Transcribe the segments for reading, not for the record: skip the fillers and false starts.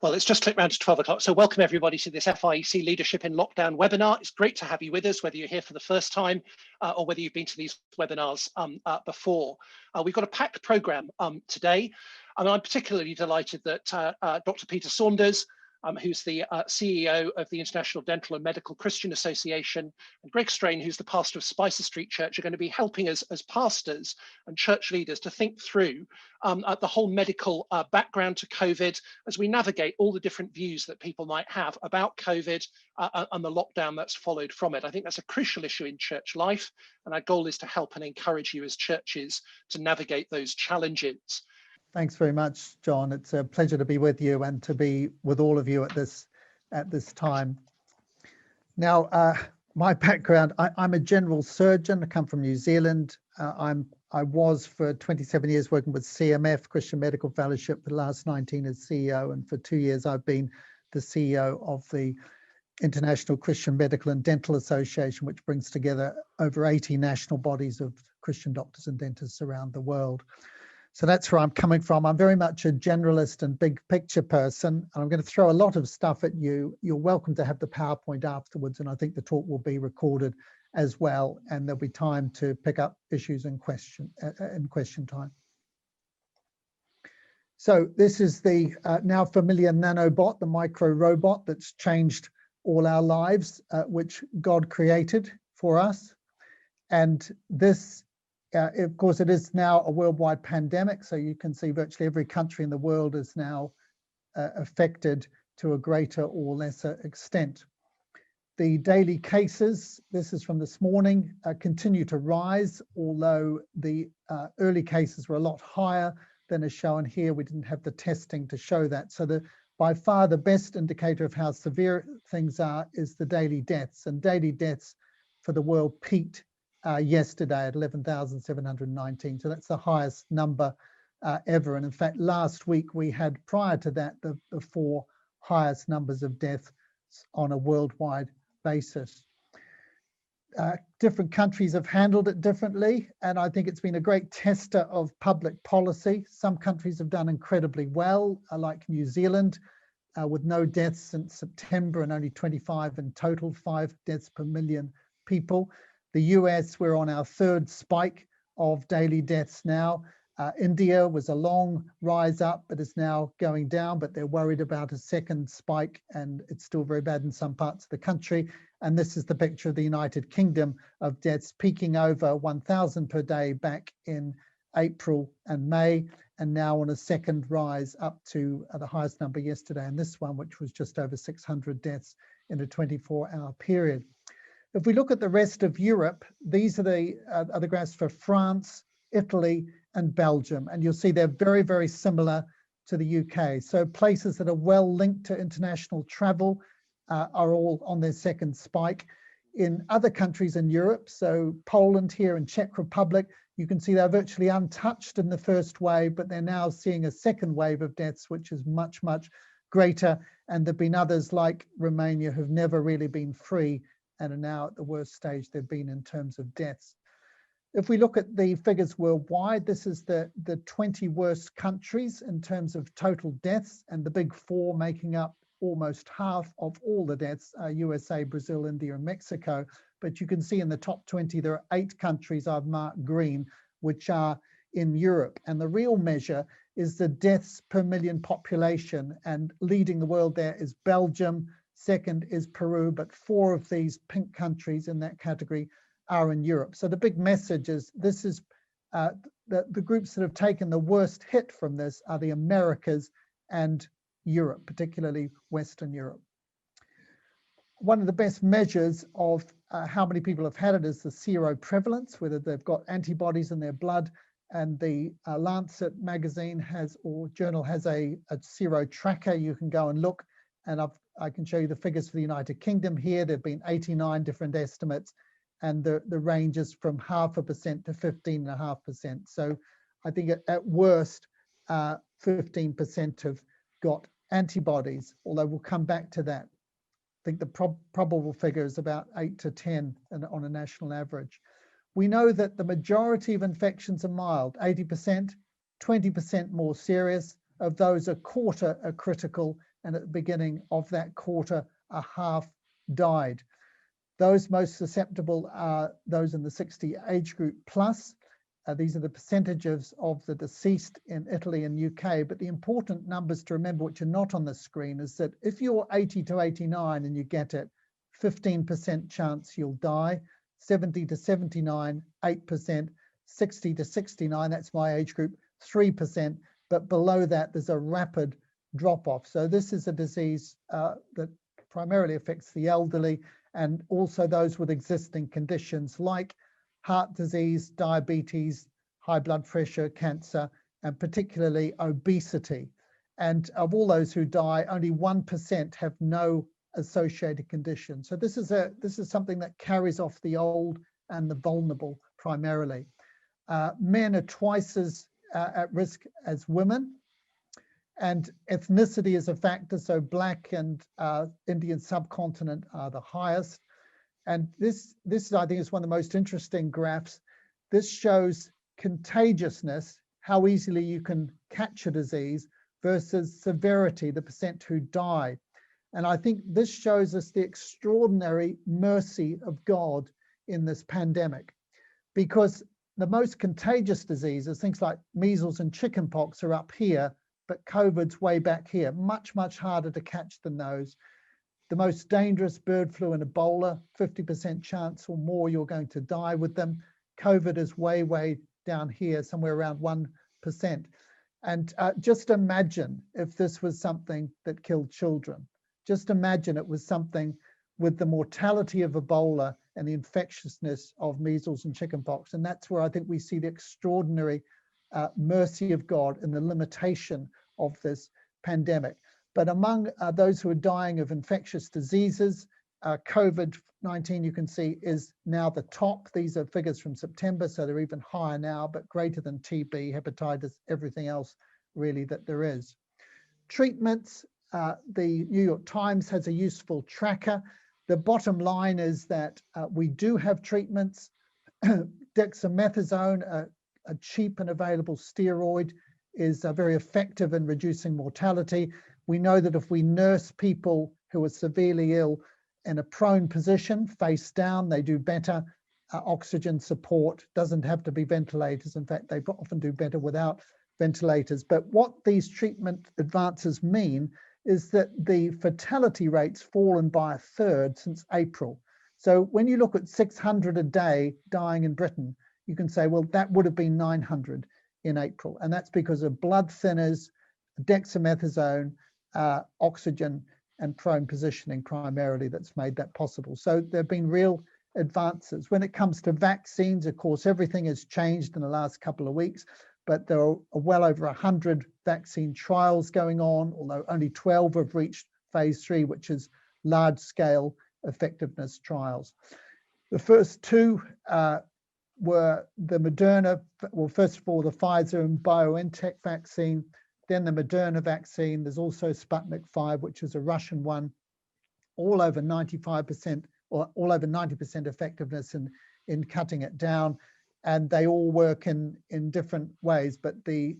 Well, it's just clicked round to 12 o'clock. So welcome everybody to this FIEC Leadership in Lockdown webinar. It's great to have you with us, whether you're here for the first time or whether you've been to these webinars before. We've got a packed programme today. And I'm particularly delighted that Dr. Peter Saunders, who's the CEO of the International Dental and Medical Christian Association, and Greg Strain, who's the pastor of Spicer Street Church, are going to be helping us as pastors and church leaders to think through the whole medical background to COVID as we navigate all the different views that people might have about COVID and the lockdown that's followed from it. I think that's a crucial issue in church life, and our goal is to help and encourage you as churches to navigate those challenges. Thanks very much, John. It's a pleasure to be with you and to be with all of you at this time. Now, my background, I'm a general surgeon. I come from New Zealand. I was for 27 years working with CMF, Christian Medical Fellowship, for the last 19 as CEO, and for 2 years I've been the CEO of the International Christian Medical and Dental Association, which brings together over 80 national bodies of Christian doctors and dentists around the world. So that's where I'm coming from. I'm very much a generalist and big picture person, and I'm going to throw a lot of stuff at you. You're welcome to have the PowerPoint afterwards, and I think the talk will be recorded as well, and there'll be time to pick up issues in question time. So this is the now familiar nanobot, the micro robot that's changed all our lives, which God created for us. And this of course, it is now a worldwide pandemic, so you can see virtually every country in the world is now affected to a greater or lesser extent. The daily cases, this is from this morning, continue to rise, although the early cases were a lot higher than is shown here. We didn't have the testing to show that. So by far the best indicator of how severe things are is the daily deaths, and daily deaths for the world peaked yesterday at 11,719. So that's the highest number ever. And in fact, last week we had, prior to that, the 4 highest numbers of deaths on a worldwide basis. Different countries have handled it differently, and I think it's been a great tester of public policy. Some countries have done incredibly well, like New Zealand, with no deaths since September and only 25 in total, 5 deaths per million people. The US, we're on our 3rd spike of daily deaths now. India was a long rise up, but is now going down, but they're worried about a 2nd spike, and it's still very bad in some parts of the country. And this is the picture of the United Kingdom of deaths peaking over 1,000 per day back in April and May, and now on a 2nd rise up to the highest number yesterday, and this one, which was just over 600 deaths in a 24-hour period. If we look at the rest of Europe, these are the graphs for France, Italy, and Belgium. And you'll see they're very, very similar to the UK. So places that are well linked to international travel are all on their 2nd spike. In other countries in Europe, so Poland here and Czech Republic, you can see they're virtually untouched in the 1st wave, but they're now seeing a 2nd wave of deaths, which is much, much greater. And there've been others like Romania who've never really been free and are now at the worst stage they've been in terms of deaths. If we look at the figures worldwide, this is the 20 worst countries in terms of total deaths, and the big 4 making up almost half of all the deaths are USA, Brazil, India, and Mexico. But you can see in the top 20, there are 8 countries I've marked green, which are in Europe. And the real measure is the deaths per million population, and leading the world there is Belgium, 2nd is Peru, but 4 of these pink countries in that category are in Europe. So the big message is this is the groups that have taken the worst hit from this are the Americas and Europe, particularly Western Europe. One of the best measures of how many people have had it is the seroprevalence, whether they've got antibodies in their blood, and the Lancet magazine has, or journal has a sero tracker. You can go and look, and I can show you the figures for the United Kingdom here. There have been 89 different estimates, and the range is from 0.5% to 15.5%. So I think at worst, 15% have got antibodies, although we'll come back to that. I think the probable figure is about 8 to 10 on a national average. We know that the majority of infections are mild, 80%, 20% more serious. Of those, a quarter are critical, and at the beginning of that quarter, a half died. Those most susceptible are those in the 60 age group plus. These are the percentages of the deceased in Italy and UK. But the important numbers to remember, which are not on the screen, is that if you're 80 to 89 and you get it, 15% chance you'll die, 70 to 79, 8%, 60 to 69, that's my age group, 3%. But below that, there's a rapid drop off. So this is a disease that primarily affects the elderly and also those with existing conditions like heart disease, diabetes, high blood pressure, cancer, and particularly obesity. And of all those who die, only 1% have no associated condition. So this is something that carries off the old and the vulnerable primarily. Men are twice as at risk as women, and ethnicity is a factor. So Black and Indian subcontinent are the highest. And this I think is one of the most interesting graphs. This shows contagiousness, how easily you can catch a disease, versus severity, the percent who die. And I think this shows us the extraordinary mercy of God in this pandemic, because the most contagious diseases, things like measles and chickenpox, are up here, but COVID's way back here, much, much harder to catch than those. The most dangerous, bird flu and Ebola, 50% chance or more you're going to die with them. COVID is way, way down here, somewhere around 1%. And just imagine if this was something that killed children. Just imagine it was something with the mortality of Ebola and the infectiousness of measles and chickenpox. And that's where I think we see the extraordinary mercy of God and the limitation of this pandemic. But among those who are dying of infectious diseases, COVID-19, you can see, is now the top. These are figures from September, so they're even higher now, but greater than TB, hepatitis, everything else really that there is. Treatments, the New York Times has a useful tracker. The bottom line is that we do have treatments. Dexamethasone, a cheap and available steroid, is very effective in reducing mortality. We know that if we nurse people who are severely ill in a prone position, face down, they do better. Oxygen support doesn't have to be ventilators. In fact, they often do better without ventilators. But what these treatment advances mean is that the fatality rate's fallen by a third since April. So when you look at 600 a day dying in Britain, you can say, well, that would have been 900 in April. And that's because of blood thinners, dexamethasone, oxygen, and prone positioning primarily that's made that possible. So there have been real advances. When it comes to vaccines, of course, everything has changed in the last couple of weeks, but there are well over 100 vaccine trials going on, although only 12 have reached phase 3, which is large-scale effectiveness trials. The first two were the Moderna, well, first of all, the Pfizer and BioNTech vaccine, then the Moderna vaccine. There's also Sputnik 5, which is a Russian one, all over 95% or all over 90% effectiveness in cutting it down. And they all work in different ways. But the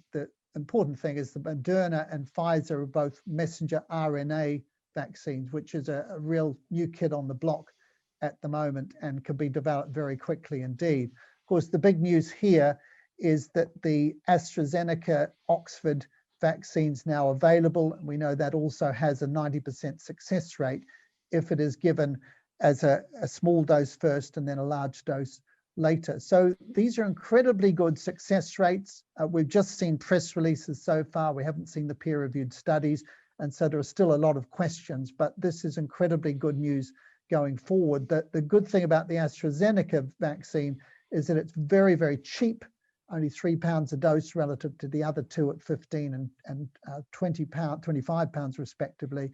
important thing is that Moderna and Pfizer are both messenger RNA vaccines, which is a real new kid on the block at the moment and can be developed very quickly indeed. Of course, the big news here is that the AstraZeneca Oxford vaccines now available. And we know that also has a 90% success rate if it is given as a small dose first and then a large dose later. So these are incredibly good success rates. We've just seen press releases so far. We haven't seen the peer-reviewed studies. And so there are still a lot of questions, but this is incredibly good news going forward. The good thing about the AstraZeneca vaccine is that it's very, very cheap, only £3 a dose relative to the other two at 15 and 25 pounds respectively.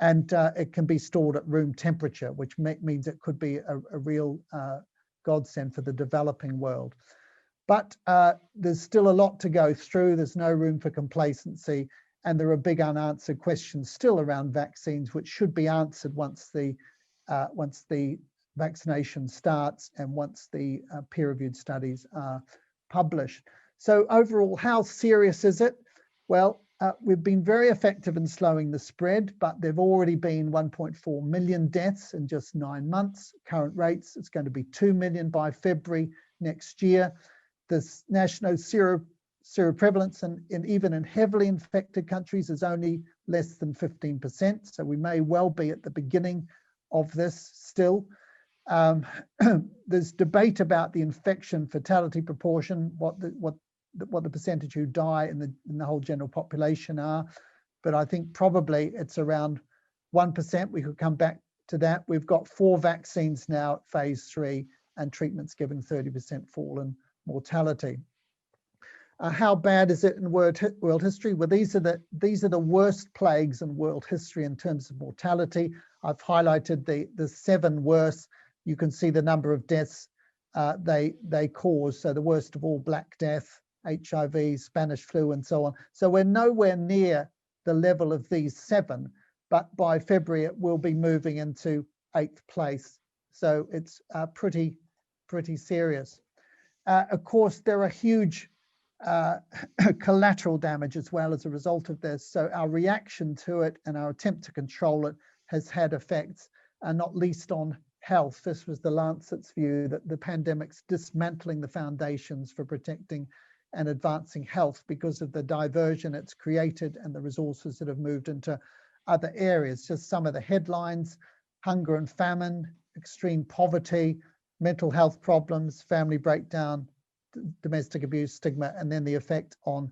And it can be stored at room temperature, which means it could be a real godsend for the developing world. But there's still a lot to go through. There's no room for complacency. And there are big unanswered questions still around vaccines, which should be answered once the vaccination starts and once the peer-reviewed studies are published. So overall, how serious is it? Well, we've been very effective in slowing the spread, but there've already been 1.4 million deaths in just 9 months. Current rates, it's going to be 2 million by February next year. This national seroprevalence even in heavily infected countries is only less than 15%. So we may well be at the beginning of this still. There's debate about the infection fatality proportion, what the percentage who die in the whole general population are, but I think probably it's around 1%. We could come back to that. We've got 4 vaccines now at phase 3 and treatments giving 30% fall in mortality. How bad is it in world history? Well, these are the worst plagues in world history in terms of mortality. I've highlighted the 7 worst. You can see the number of deaths they cause. So the worst of all, Black Death, HIV, Spanish flu, and so on. So we're nowhere near the level of these 7, but by February it will be moving into 8th place. So it's pretty serious. Of course, there are huge collateral damage as well as a result of this. So our reaction to it and our attempt to control it has had effects, not least on health. This was the Lancet's view that the pandemic's dismantling the foundations for protecting and advancing health because of the diversion it's created and the resources that have moved into other areas. Just some of the headlines: hunger and famine, extreme poverty, mental health problems, family breakdown, domestic abuse, stigma, and then the effect on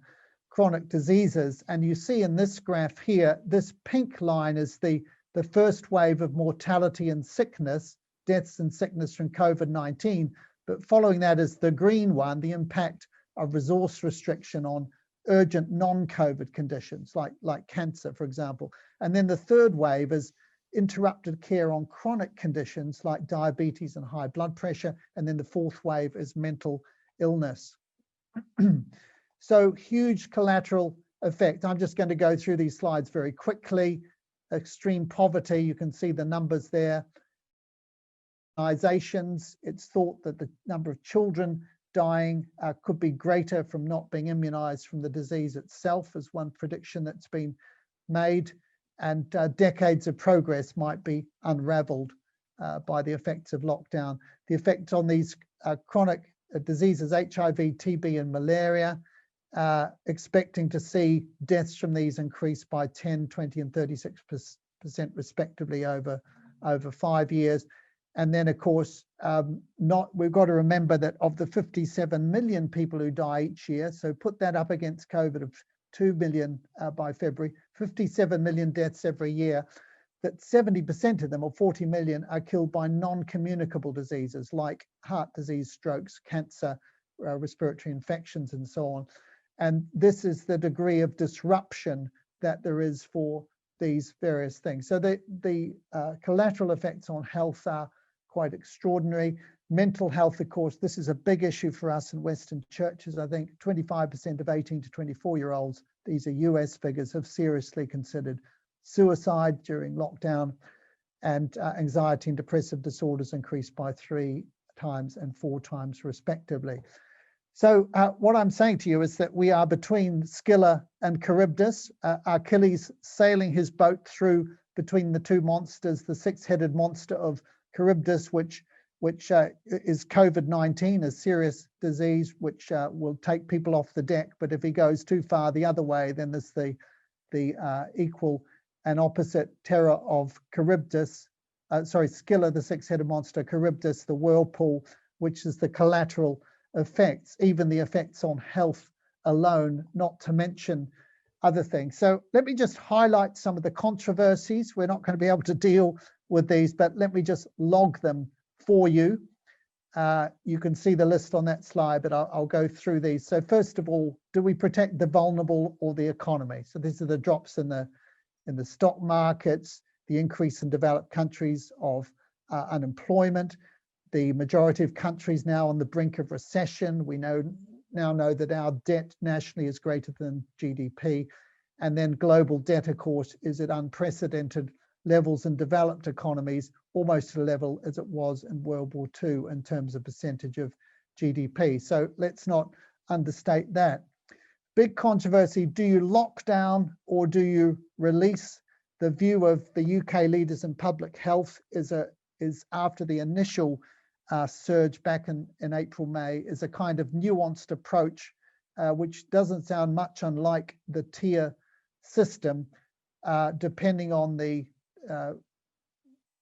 chronic diseases. And you see in this graph here, this pink line is the first wave of mortality and sickness, deaths and sickness from COVID-19. But following that is the green one, the impact of resource restriction on urgent non-COVID conditions like cancer, for example. And then the third wave is interrupted care on chronic conditions like diabetes and high blood pressure. And then the fourth wave is mental illness. So huge collateral effect. I'm just going to go through these slides very quickly. Extreme poverty, you can see the numbers there. It's thought that the number of children dying could be greater from not being immunized from the disease itself, as one prediction that's been made, and decades of progress might be unraveled by the effects of lockdown. The effect on these chronic diseases, HIV, TB, and malaria, expecting to see deaths from these increase by 10, 20, and 36% respectively over 5 years. And then, of course, we've got to remember that of the 57 million people who die each year, so put that up against COVID of 2 million by February, 57 million deaths every year, that 70% of them, or 40 million, are killed by non-communicable diseases like heart disease, strokes, cancer, respiratory infections, and so on. And this is the degree of disruption that there is for these various things. So the collateral effects on health are quite extraordinary. Mental health, of course, this is a big issue for us in Western churches. I think 25% of 18 to 24-year-olds, these are US figures, have seriously considered suicide during lockdown, and anxiety and depressive disorders increased by 3 times and 4 times respectively. So what I'm saying to you is that we are between Scylla and Charybdis. Achilles sailing his boat through between the 2 monsters, the 6-headed monster of Charybdis, which is COVID-19, a serious disease which will take people off the deck. But if he goes too far the other way, then there's the equal and opposite terror of Charybdis. Scylla, the 6-headed monster, Charybdis, the whirlpool, which is the collateral effects, even the effects on health alone, not to mention other things. So let me just highlight some of the controversies. We're not going to be able to deal with these, but let me just log them for you. You can see the list on that slide, but I'll go through these. So first of all, do we protect the vulnerable or the economy? So these are the drops in the stock markets, the increase in developed countries of unemployment, the majority of countries now on the brink of recession. We now know that our debt nationally is greater than GDP. And then global debt, of course, is at unprecedented levels in developed economies, almost to the level as it was in World War II in terms of percentage of GDP. So let's not understate that. Big controversy, do you lock down or do you release? The view of the UK leaders in public health is after the initial surge back in April, May, is a kind of nuanced approach, which doesn't sound much unlike the tier system, depending on the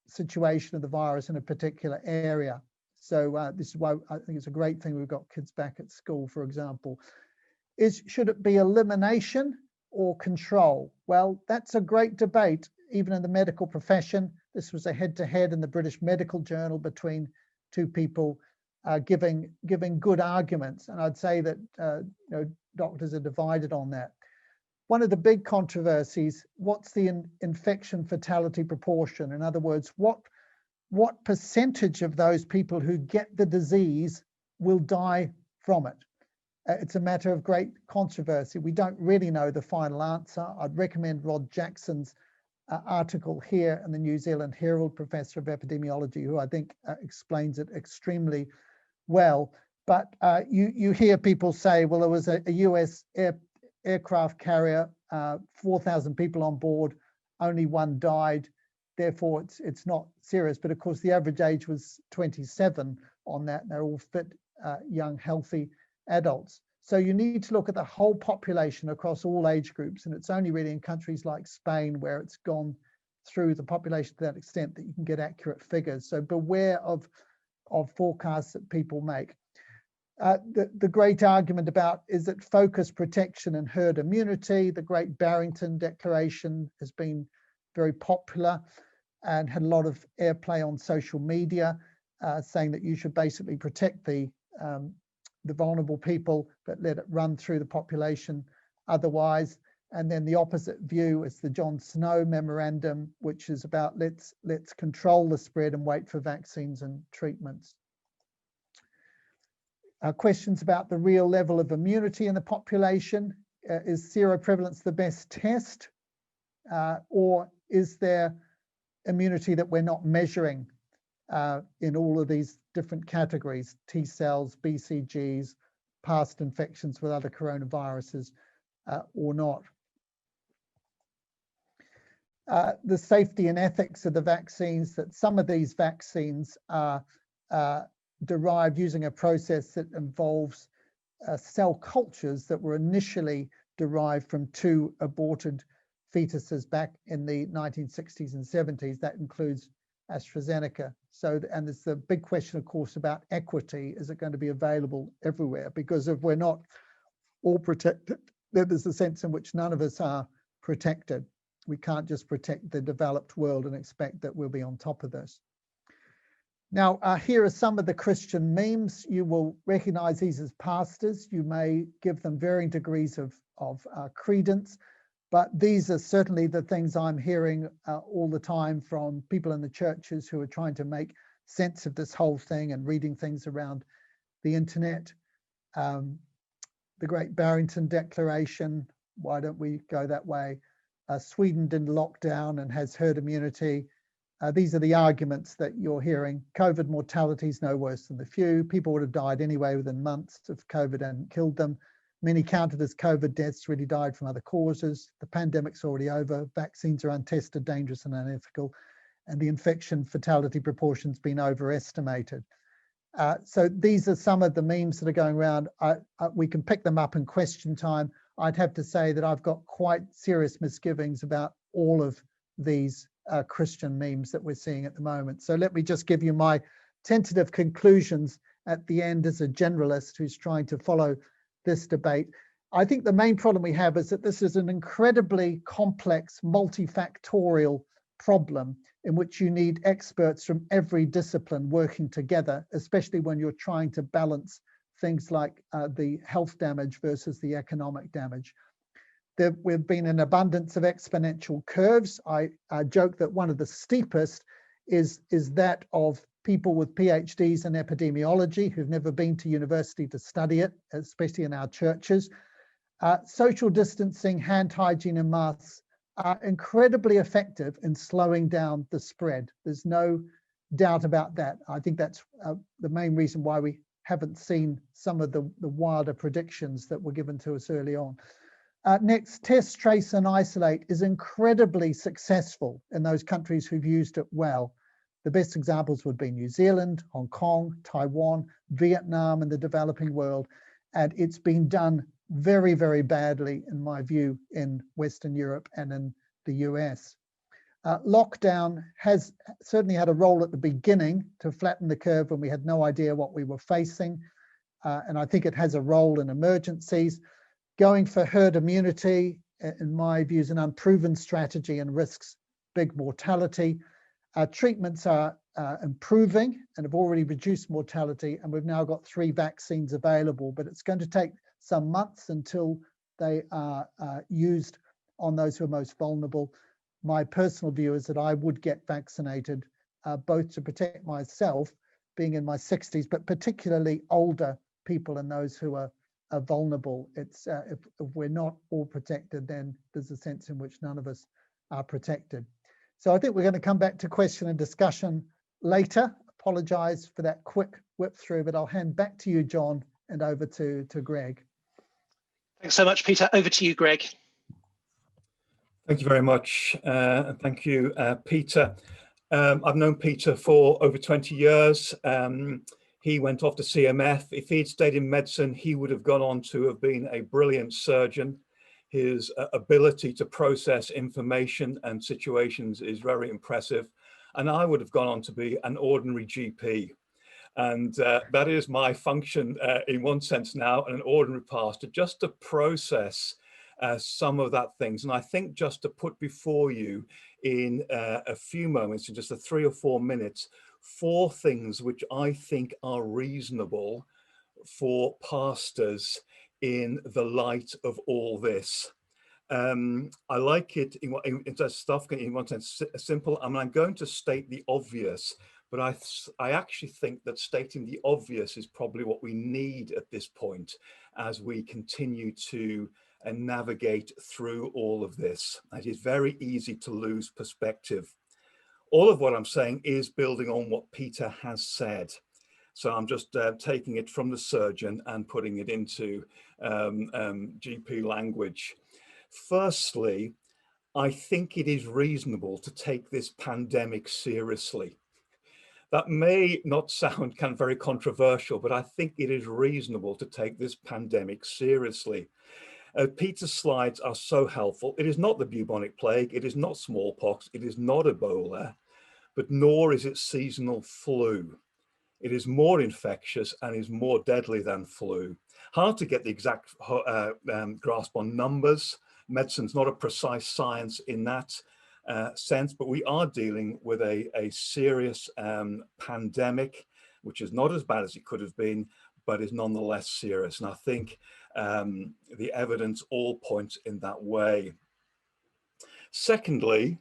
situation of the virus in a particular area. So this is why I think it's a great thing we've got kids back at school, for example. Should it be elimination or control? Well, that's a great debate, even in the medical profession. This was a head-to-head in the British Medical Journal between two people giving good arguments. And I'd say that doctors are divided on that. One of the big controversies, what's the infection fatality proportion? In other words, what percentage of those people who get the disease will die from it? It's a matter of great controversy. We don't really know the final answer. I'd recommend Rod Jackson's article here in the New Zealand Herald, Professor of Epidemiology, who I think explains it extremely well. But you hear people say, well, there was a US aircraft carrier, 4,000 people on board, only one died, therefore it's not serious. But of course, the average age was 27 on that, and they're all fit, young, healthy adults. So you need to look at the whole population across all age groups, and it's only really in countries like Spain where it's gone through the population to that extent that you can get accurate figures. So beware of forecasts that people make. The great argument about, is it focus protection and herd immunity? The Great Barrington Declaration has been very popular and had a lot of airplay on social media, saying that you should basically protect the vulnerable people, but let it run through the population otherwise. And then the opposite view is the John Snow memorandum, which is about let's control the spread and wait for vaccines and treatments. Questions about the real level of immunity in the population. Is seroprevalence the best test? Or is there immunity that we're not measuring in all of these different categories, T cells, BCGs, past infections with other coronaviruses or not? The safety and ethics of the vaccines, that some of these vaccines are derived using a process that involves cell cultures that were initially derived from two aborted fetuses back in the 1960s and 70s. That includes AstraZeneca. So, and there's the big question, of course, about equity. Is it going to be available everywhere? Because if we're not all protected, then there's a sense in which none of us are protected. We can't just protect the developed world and expect that we'll be on top of this. Now, here are some of the Christian memes. You will recognize these as pastors. You may give them varying degrees of credence, but these are certainly the things I'm hearing all the time from people in the churches who are trying to make sense of this whole thing and reading things around the internet. The Great Barrington Declaration, why don't we go that way? Sweden didn't lock down and has herd immunity. These are the arguments that you're hearing. COVID mortality is no worse than the few. People would have died anyway within months if COVID hadn't killed them. Many counted as COVID deaths really died from other causes. The pandemic's already over. Vaccines are untested, dangerous and unethical. And the infection fatality proportion's been overestimated. So these are some of the memes that are going around. We can pick them up in question time. I'd have to say that I've got quite serious misgivings about all of these Christian memes that we're seeing at the moment. So let me just give you my tentative conclusions at the end as a generalist who's trying to follow this debate. I think the main problem we have is that this is an incredibly complex, multifactorial problem in which you need experts from every discipline working together, especially when you're trying to balance things like the health damage versus the economic damage. We've been an abundance of exponential curves. I joke that one of the steepest is that of people with PhDs in epidemiology who've never been to university to study it, especially in our churches. Social distancing, hand hygiene and masks are incredibly effective in slowing down the spread. There's no doubt about that. I think that's the main reason why we haven't seen some of the wilder predictions that were given to us early on. Next, test, trace, and isolate is incredibly successful in those countries who've used it well. The best examples would be New Zealand, Hong Kong, Taiwan, Vietnam, and the developing world. And it's been done very, very badly, in my view, in Western Europe and in the US. Lockdown has certainly had a role at the beginning to flatten the curve when we had no idea what we were facing. And I think it has a role in emergencies. Going for herd immunity, in my view, is an unproven strategy and risks big mortality. Treatments are improving and have already reduced mortality, and we've now got 3 vaccines available, but it's going to take some months until they are used on those who are most vulnerable. My personal view is that I would get vaccinated, both to protect myself, being in my 60s, but particularly older people and those who are vulnerable. It's if we're not all protected, then there's a sense in which none of us are protected. So I think we're going to come back to question and discussion later. Apologize for that quick whip through, but I'll hand back to you, John, and over to Greg. Thanks so much, Peter. Over to you, Greg. Thank you very much. Thank you, Peter. I've known Peter for over 20 years. He went off to CMF. If he'd stayed in medicine, he would have gone on to have been a brilliant surgeon. His ability to process information and situations is very impressive. And I would have gone on to be an ordinary GP. And that is my function in one sense now, an ordinary pastor, just to process some of that things. And I think just to put before you in a few moments, in just 3 or 4 minutes, 4 things which I think are reasonable for pastors in the light of all this. I like it in stuff in one sense simple. I mean, I'm going to state the obvious, but I actually think that stating the obvious is probably what we need at this point as we continue to navigate through all of this. It is very easy to lose perspective. All of what I'm saying is building on what Peter has said. So I'm just taking it from the surgeon and putting it into GP language. Firstly, I think it is reasonable to take this pandemic seriously. That may not sound kind of very controversial, but I think it is reasonable to take this pandemic seriously. Peter's slides are so helpful. It is not the bubonic plague, it is not smallpox, it is not Ebola, but nor is it seasonal flu. It is more infectious and is more deadly than flu. Hard to get the exact grasp on numbers. Medicine's not a precise science in that sense, but we are dealing with a serious pandemic, which is not as bad as it could have been, but is nonetheless serious. And I think the evidence all points in that way. Secondly,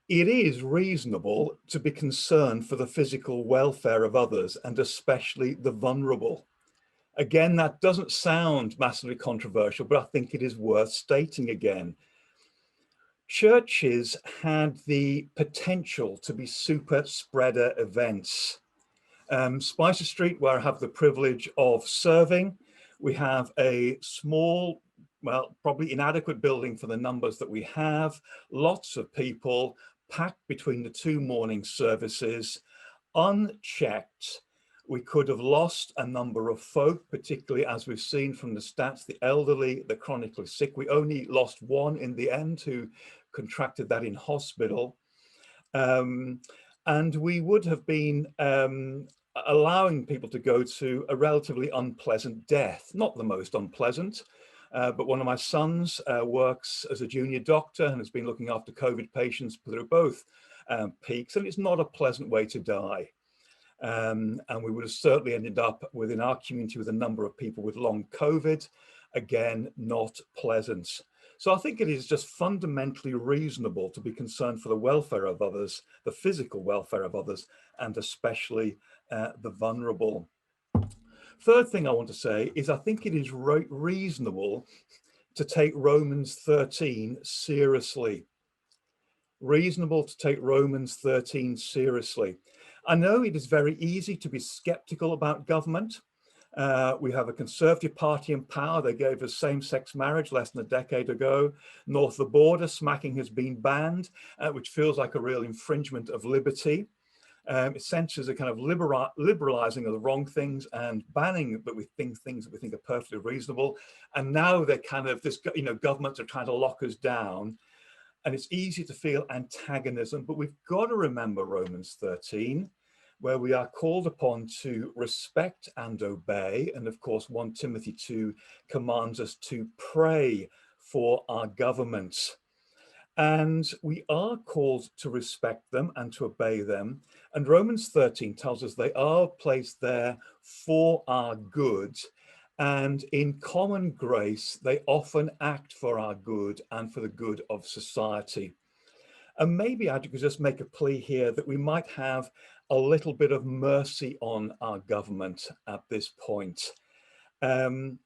it is reasonable to be concerned for the physical welfare of others, and especially the vulnerable. Again, that doesn't sound massively controversial, but I think it is worth stating again. Churches had the potential to be super spreader events. Spicer Street, where I have the privilege of serving, we have a small, well, probably inadequate building for the numbers that we have, lots of people packed between the 2 morning services, unchecked. We could have lost a number of folk, particularly as we've seen from the stats, the elderly, the chronically sick. We only lost 1 in the end who contracted that in hospital. And we would have been allowing people to go to a relatively unpleasant death, not the most unpleasant, but one of my sons works as a junior doctor and has been looking after COVID patients through both peaks, and it's not a pleasant way to die. And we would have certainly ended up within our community with a number of people with long COVID, again, not pleasant. So I think it is just fundamentally reasonable to be concerned for the welfare of others, the physical welfare of others, and especially the vulnerable. Third thing I want to say is I think it is reasonable to take Romans 13 seriously. Reasonable to take Romans 13 seriously. I know it is very easy to be skeptical about government. We have a Conservative Party in power. They gave us same-sex marriage less than a decade ago. North of the border, smacking has been banned, which feels like a real infringement of liberty. It censures a kind of liberalizing of the wrong things and banning but we think things that we think are perfectly reasonable. And now they're kind of this, governments are trying to lock us down. And it's easy to feel antagonism, but we've got to remember Romans 13, where we are called upon to respect and obey. And of course, 1 Timothy 2 commands us to pray for our governments. And we are called to respect them and to obey them. And Romans 13 tells us they are placed there for our good. And in common grace, they often act for our good and for the good of society. And maybe I could just make a plea here that we might have a little bit of mercy on our government at this point. And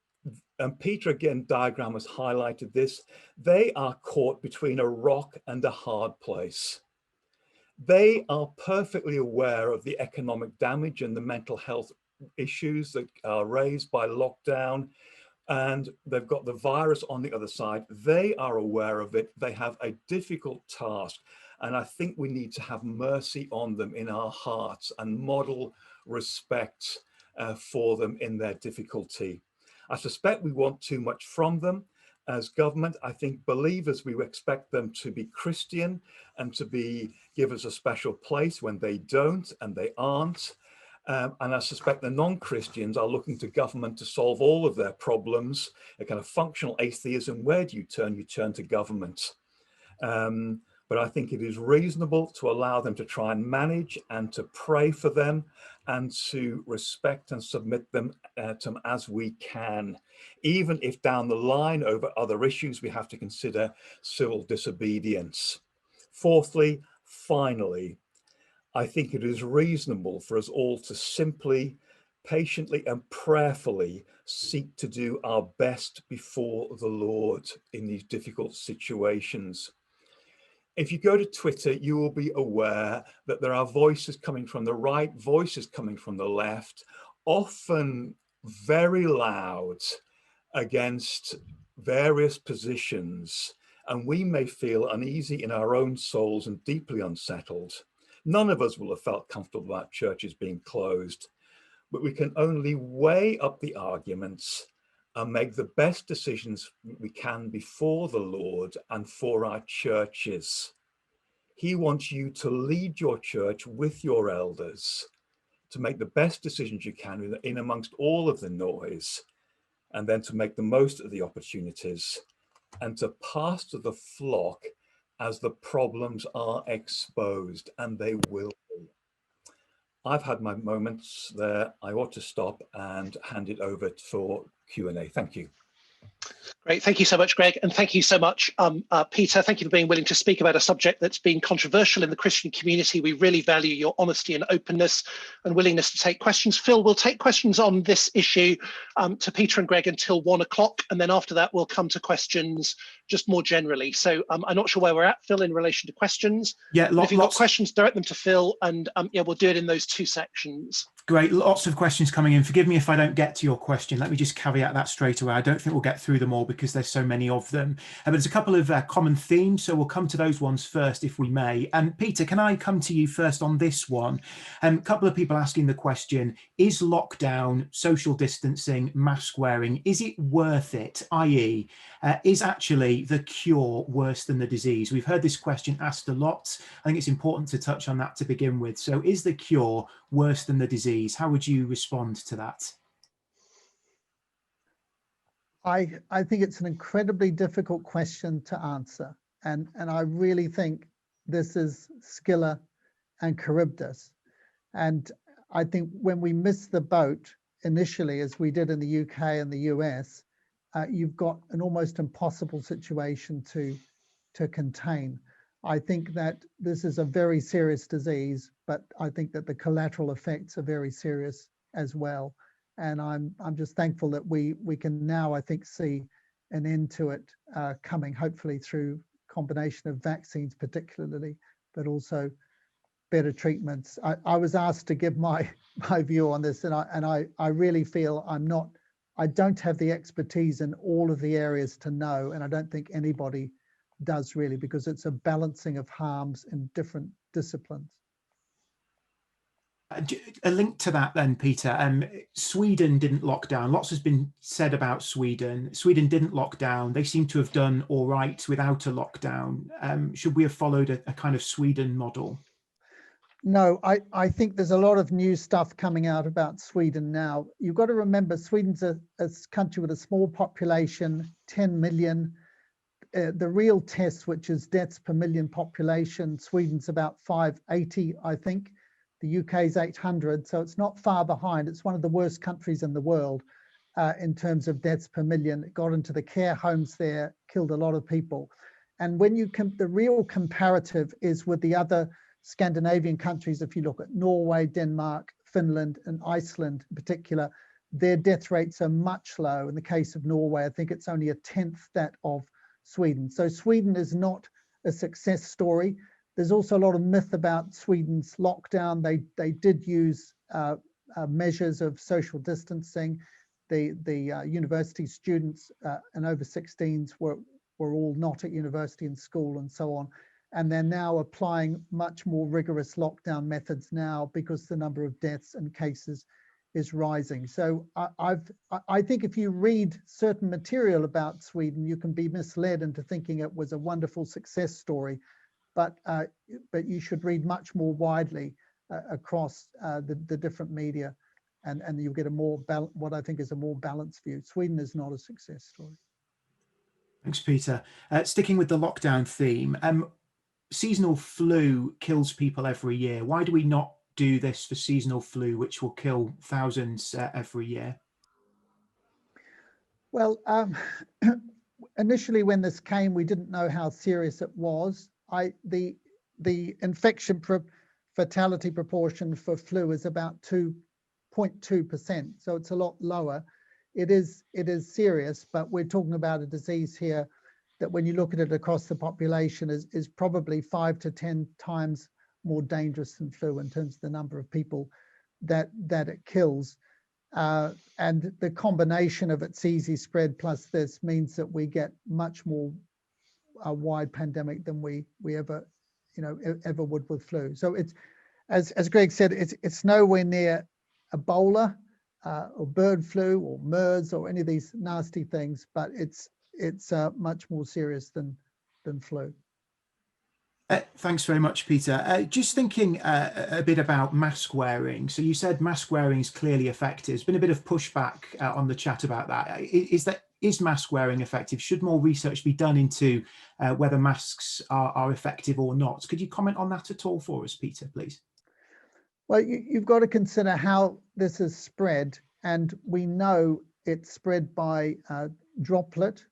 Peter, again, diagram has highlighted this. They are caught between a rock and a hard place. They are perfectly aware of the economic damage and the mental health issues that are raised by lockdown, and they've got the virus on the other side. They are aware of it. They have a difficult task, and I think we need to have mercy on them in our hearts and model respect for them in their difficulty. I suspect we want too much from them as government. I think believers, we expect them to be Christian and to give us a special place when they don't and they aren't. And I suspect the non-Christians are looking to government to solve all of their problems, a kind of functional atheism. Where do you turn? You turn to government. But I think it is reasonable to allow them to try and manage and to pray for them and to respect and submit them to them as we can, even if down the line over other issues we have to consider civil disobedience. Fourthly, finally, I think it is reasonable for us all to simply, patiently and prayerfully seek to do our best before the Lord in these difficult situations. If you go to Twitter, you will be aware that there are voices coming from the right, voices coming from the left, often very loud against various positions. And we may feel uneasy in our own souls and deeply unsettled. None of us will have felt comfortable about churches being closed, but we can only weigh up the arguments and make the best decisions we can before the Lord and for our churches. He wants you to lead your church with your elders, to make the best decisions you can in amongst all of the noise, and then to make the most of the opportunities and to pastor the flock as the problems are exposed, and they will be. I've had my moments there. I ought to stop and hand it over for Q&A. Thank you. Great, thank you so much, Greg, and thank you so much, Peter. Thank you for being willing to speak about a subject that's been controversial in the Christian community. We really value your honesty and openness and willingness to take questions. Phil, we'll take questions on this issue to Peter and Greg until 1 o'clock, and then after that we'll come to questions just more generally. So I'm not sure where we're at, Phil, in relation to questions. Yeah, if you've got questions, direct them to Phil, and yeah, we'll do it in those two sections. Great, lots of questions coming in. Forgive me if I don't get to your question. Let me just caveat that straight away. I don't think we'll get through them all because there's so many of them. But there's a couple of common themes, so we'll come to those ones first if we may. And Peter, can I come to you first on this one? A couple of people asking the question, is lockdown, social distancing, mask wearing, is it worth it? i.e., is actually the cure worse than the disease? We've heard this question asked a lot. I think it's important to touch on that to begin with. So is the cure worse than the disease? How would you respond to that? I think it's an incredibly difficult question to answer. And I really think this is Scylla and Charybdis. And I think when we miss the boat initially, as we did in the UK and the US, you've got an almost impossible situation to contain. I think that this is a very serious disease, but I think that the collateral effects are very serious as well. And I'm just thankful that we can now, I think, see an end to it coming, hopefully through combination of vaccines particularly, but also better treatments. I was asked to give my view on this, and I really feel I don't have the expertise in all of the areas to know, and I don't think anybody does really, because it's a balancing of harms in different disciplines. A link to that then, Peter. Sweden didn't lock down. Lots has been said about Sweden. Sweden didn't lock down. They seem to have done all right without a lockdown. Should we have followed a kind of Sweden model? No, I think there's a lot of new stuff coming out about Sweden now. You've got to remember, Sweden's a country with a small population, 10 million. The real test, which is deaths per million population, Sweden's about 580, I think. The UK's 800, so it's not far behind. It's one of the worst countries in the world in terms of deaths per million. It got into the care homes there, killed a lot of people. And when you the real comparative is with the other Scandinavian countries. If you look at Norway, Denmark, Finland, and Iceland in particular, their death rates are much low. In the case of Norway, I think it's only a tenth that of Sweden. So Sweden is not a success story. There's also a lot of myth about Sweden's lockdown. They did use measures of social distancing. The university students and over 16s were all not at university and school and so on. And they're now applying much more rigorous lockdown methods now because the number of deaths and cases is rising. So I think if you read certain material about Sweden, you can be misled into thinking it was a wonderful success story. But you should read much more widely across the different media, and you'll get a more what I think is a more balanced view. Sweden is not a success story. Thanks, Peter. Sticking with the lockdown theme, seasonal flu kills people every year. Why do we not do this for seasonal flu, which will kill thousands every year? Well, initially when this came, we didn't know how serious it was. The infection fatality proportion for flu is about 2.2%, so it's a lot lower. It is serious, but we're talking about a disease here that, when you look at it across the population, is probably 5 to 10 times more dangerous than flu in terms of the number of people that it kills. And the combination of its easy spread plus this means that we get much more a wide pandemic than we ever would with flu. So it's, as Greg said, it's nowhere near Ebola or bird flu or MERS or any of these nasty things, but it's much more serious than flu. Thanks very much, Peter. Just thinking a bit about mask wearing. So you said mask wearing is clearly effective. There's been a bit of pushback on the chat about that. Is mask wearing effective? Should more research be done into whether masks are effective or not? Could you comment on that at all for us, Peter, please? Well, you've got to consider how this is spread, and we know it's spread by droplet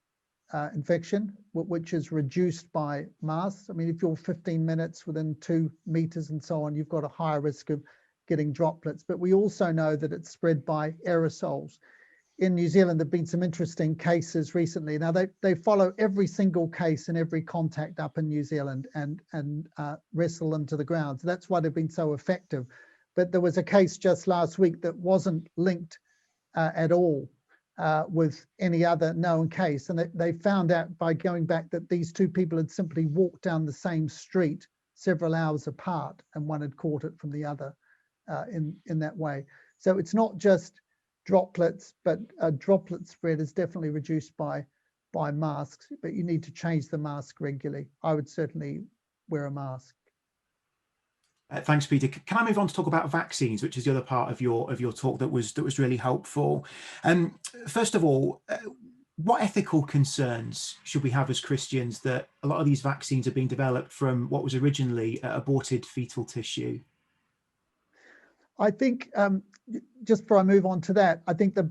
infection, which is reduced by masks. I mean, if you're 15 minutes within 2 meters and so on, you've got a higher risk of getting droplets. But we also know that it's spread by aerosols. In New Zealand, there have been some interesting cases recently. Now, they follow every single case and every contact up in New Zealand and wrestle them to the ground. So that's why they've been so effective. But there was a case just last week that wasn't linked at all with any other known case. And they found out by going back that these two people had simply walked down the same street several hours apart, and one had caught it from the other in that way. So it's not just droplets, but droplet spread is definitely reduced by masks, but you need to change the mask regularly. I would certainly wear a mask. Thanks, Peter. Can I move on to talk about vaccines, which is the other part of your talk that was really helpful? First of all, what ethical concerns should we have as Christians that a lot of these vaccines are being developed from what was originally aborted fetal tissue? I think, just before I move on to that, I think the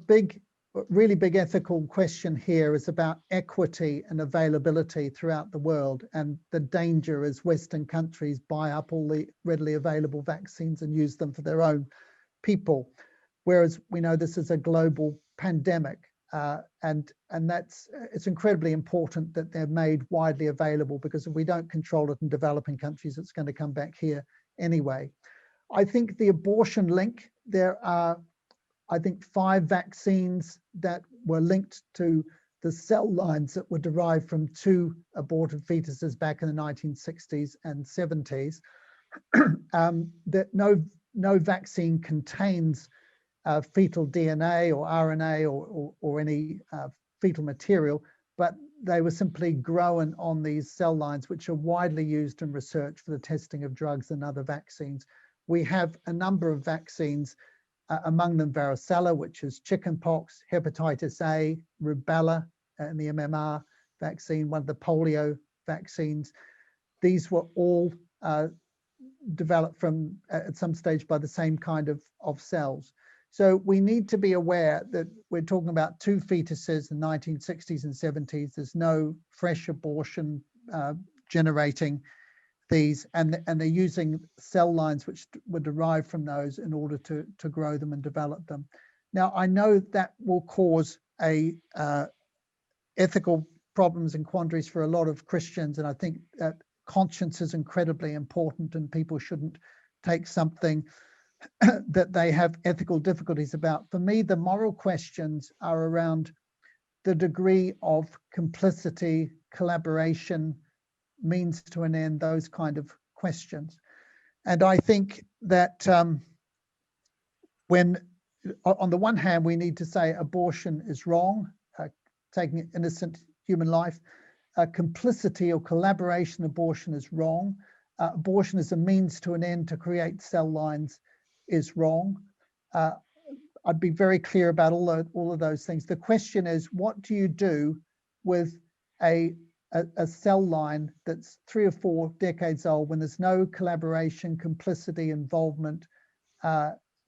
really big ethical question here is about equity and availability throughout the world, and the danger as Western countries buy up all the readily available vaccines and use them for their own people, whereas we know this is a global pandemic, and it's incredibly important that they're made widely available, because if we don't control it in developing countries, it's going to come back here anyway. I think the abortion link, there are, I think, 5 vaccines that were linked to the cell lines that were derived from 2 aborted fetuses back in the 1960s and 70s. That no vaccine contains fetal DNA or RNA or any fetal material, but they were simply grown on these cell lines, which are widely used in research for the testing of drugs and other vaccines. We have a number of vaccines, among them varicella, which is chickenpox, hepatitis A, rubella, and the MMR vaccine, one of the polio vaccines. These were all developed from at some stage by the same kind of cells. So we need to be aware that we're talking about 2 fetuses in the 1960s and 70s. There's no fresh abortion generating these, and they're using cell lines which were derived from those in order to grow them and develop them. Now, I know that will cause ethical problems and quandaries for a lot of Christians, and I think that conscience is incredibly important, and people shouldn't take something that they have ethical difficulties about. For me, the moral questions are around the degree of complicity, collaboration, means to an end, those kind of questions. And I think that when, on the one hand, we need to say abortion is wrong, taking innocent human life, complicity or collaboration abortion is wrong. Abortion is a means to an end to create cell lines is wrong. I'd be very clear about all of those things. The question is, what do you do with a cell line that's 3 or 4 decades old when there's no collaboration, complicity, involvement,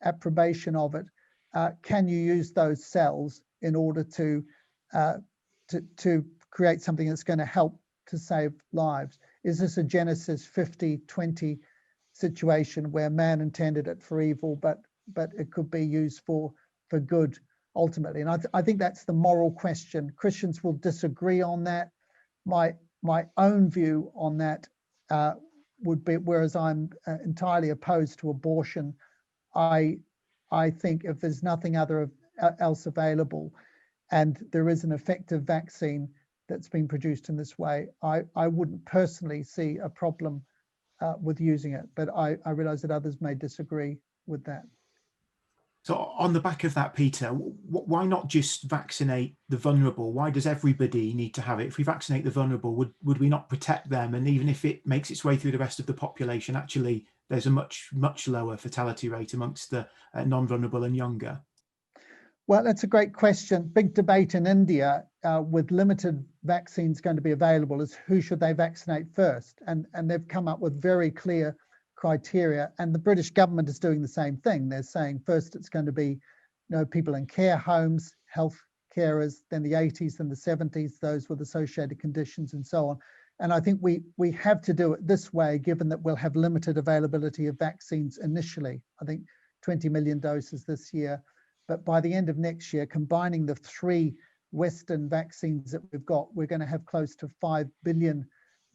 approbation of it? Can you use those cells in order to create something that's going to help to save lives? Is this a Genesis 50-20 situation where man intended it for evil, but it could be used for good ultimately? And I think that's the moral question. Christians will disagree on that. My own view on that would be, whereas I'm entirely opposed to abortion, I think if there's nothing else available and there is an effective vaccine that's been produced in this way, I wouldn't personally see a problem with using it, but I realize that others may disagree with that. So on the back of that, Peter, why not just vaccinate the vulnerable? Why does everybody need to have it? If we vaccinate the vulnerable, would we not protect them? And even if it makes its way through the rest of the population, actually, there's a much lower fatality rate amongst the non-vulnerable and younger. Well, that's a great question. Big debate in India with limited vaccines going to be available is who should they vaccinate first? And they've come up with very clear criteria, and the British government is doing the same thing. They're saying first it's going to be people in care homes, health carers, then the 80s and the 70s, those with associated conditions and so on. And I think we have to do it this way, given that we'll have limited availability of vaccines initially. I think 20 million doses this year. But by the end of next year, combining the 3 Western vaccines that we've got, we're going to have close to 5 billion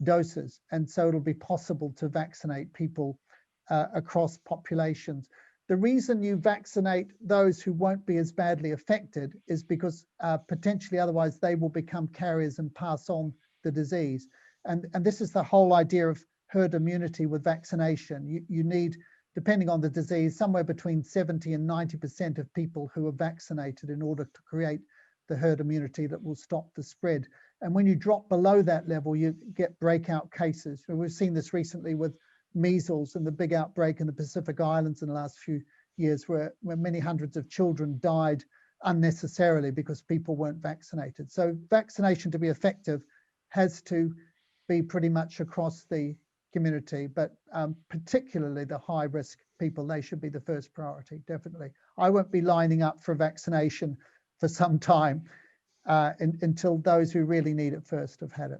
doses. And so it'll be possible to vaccinate people across populations. The reason you vaccinate those who won't be as badly affected is because potentially otherwise they will become carriers and pass on the disease. And this is the whole idea of herd immunity with vaccination. You need, depending on the disease, somewhere between 70 and 90% of people who are vaccinated in order to create the herd immunity that will stop the spread. And when you drop below that level, you get breakout cases. We've seen this recently with measles and the big outbreak in the Pacific Islands in the last few years, where many hundreds of children died unnecessarily because people weren't vaccinated. So vaccination to be effective has to be pretty much across the community, but particularly the high risk people, they should be the first priority, definitely. I won't be lining up for vaccination for some time until those who really need it first have had it.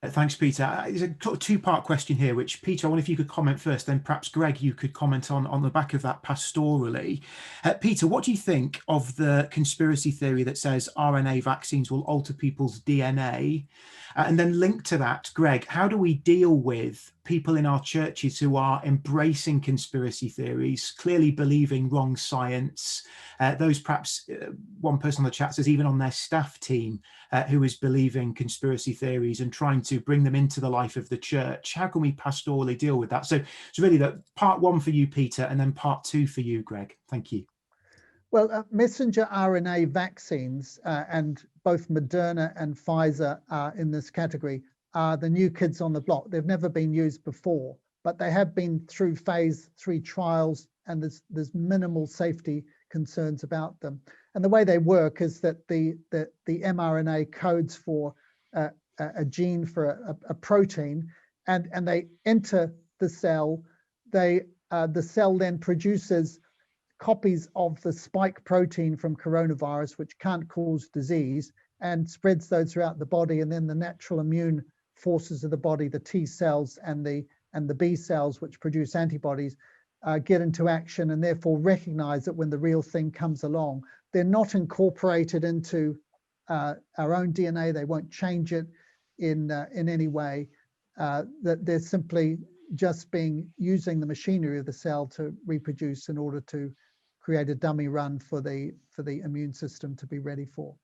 Thanks, Peter. There's a 2-part question here, which, Peter, I wonder if you could comment first, then perhaps Greg, you could comment on the back of that pastorally. Peter, what do you think of the conspiracy theory that says RNA vaccines will alter people's DNA? And then linked to that, Greg, how do we deal with people in our churches who are embracing conspiracy theories, clearly believing wrong science, those perhaps, one person on the chat says even on their staff team who is believing conspiracy theories and trying to bring them into the life of the church? How can we pastorally deal with that? So it's really the part one for you, Peter, and then part two for you, Greg. Thank you. Well, messenger RNA vaccines, and both Moderna and Pfizer are in this category, are the new kids on the block. They've never been used before, but they have been through phase 3 trials, and there's minimal safety concerns about them. And the way they work is that the mRNA codes for a gene for a protein, and they enter the cell. The cell then produces copies of the spike protein from coronavirus, which can't cause disease, and spreads those throughout the body. And then the natural immune forces of the body, the T cells and the B cells, which produce antibodies, get into action, and therefore recognize that when the real thing comes along, they're not incorporated into our own DNA. They won't change it in any way. That they're simply just using the machinery of the cell to reproduce in order to create a dummy run for the immune system to be ready for.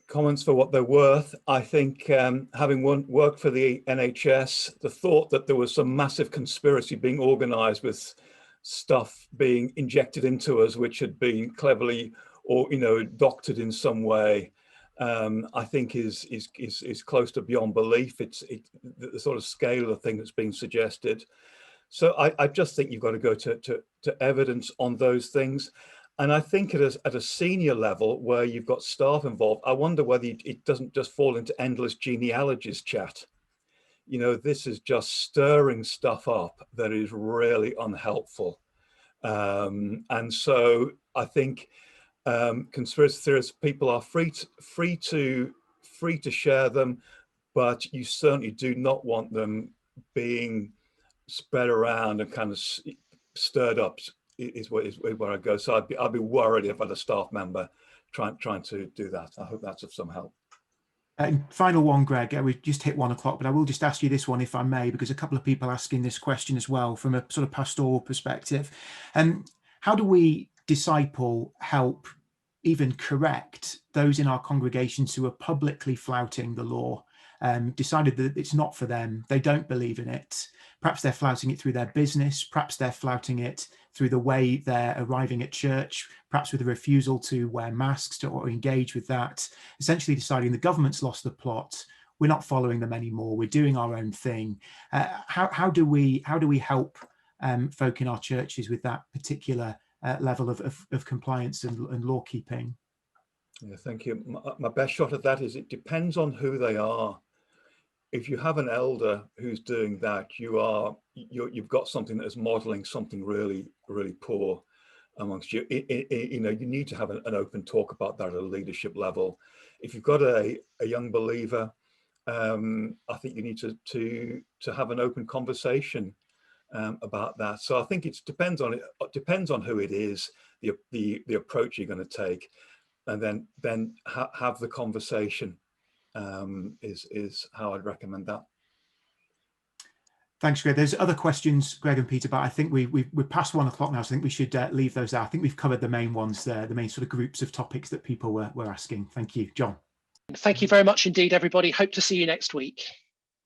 Comments for what they're worth. I think having worked for the NHS, the thought that there was some massive conspiracy being organized with stuff being injected into us, which had been cleverly or doctored in some way, I think is close to beyond belief. It's the sort of scale of the thing that's being suggested. So I just think you've got to go to evidence on those things. And I think at a senior level where you've got staff involved, I wonder whether it doesn't just fall into endless genealogies chat. This is just stirring stuff up that is really unhelpful. And so I think conspiracy theorists, people are free to share them, but you certainly do not want them being spread around and kind of stirred up is where I go. So I'd be worried if I had a staff member trying to do that. I hope that's of some help. Final one, Greg. We've just hit 1 o'clock, but I will just ask you this one, if I may, because a couple of people asking this question as well from a sort of pastoral perspective. How do we disciple, help, even correct those in our congregations who are publicly flouting the law, decided that it's not for them, they don't believe in it? Perhaps they're flouting it through their business, perhaps they're flouting it through the way they're arriving at church, perhaps with a refusal to wear masks or engage with that, essentially deciding the government's lost the plot, we're not following them anymore, we're doing our own thing. How do we help folk in our churches with that particular level of compliance and law keeping? Yeah, thank you. My best shot at that is it depends on who they are. If you have an elder who's doing that, you've got something that is modeling something really, really poor amongst you. You need to have an open talk about that at a leadership level. If you've got a young believer, I think you need to have an open conversation about that. So I think it depends on who it is, the approach you're going to take, and then have the conversation. Is how I'd recommend that. Thanks, Greg. There's other questions, Greg and Peter, but I think we're past 1 o'clock now, so I think we should leave those out. I think we've covered the main ones there, the main sort of groups of topics that people were asking. Thank you, John. Thank you very much indeed, everybody. Hope to see you next week.